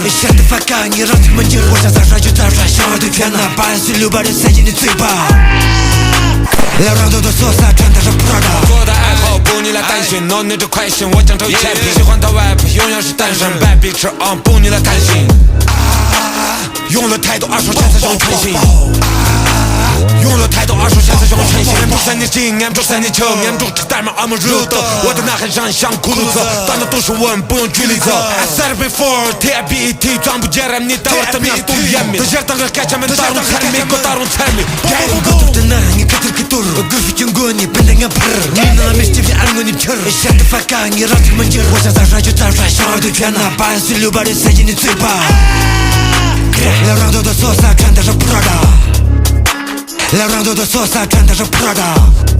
想得发干，你让他们劲儿，我想咋帅就咋帅，想要对全拿，86把人塞进你嘴巴。两让多多说啥，穿的是 Prada。我的爱好不你来担心，弄你这快心，我将头一千皮。喜欢的 rap 永远是单身，bad bitch on 不你来担心。用了太多二手钱才让我开心。用了太多二手钱才让我开心。不三年经验，不三年经验，不吃代码俺们热的。我的呐喊让像骷髅子，短的都是问，不用举例子。I said it before， TBT 装不接人，你待会儿怎么样都严密。这些当个改前面大众财迷，给大众财迷。我的呐喊你可得可多，我故事经过你本来俺不儿，你那没实力俺我你皮儿。想得发干，你让他们劲儿，我想咋帅就咋帅，想要对全拿，86把人塞进你嘴巴。两让多多说啥，穿的是 Prada。两让多多说啥，穿的是 Prada。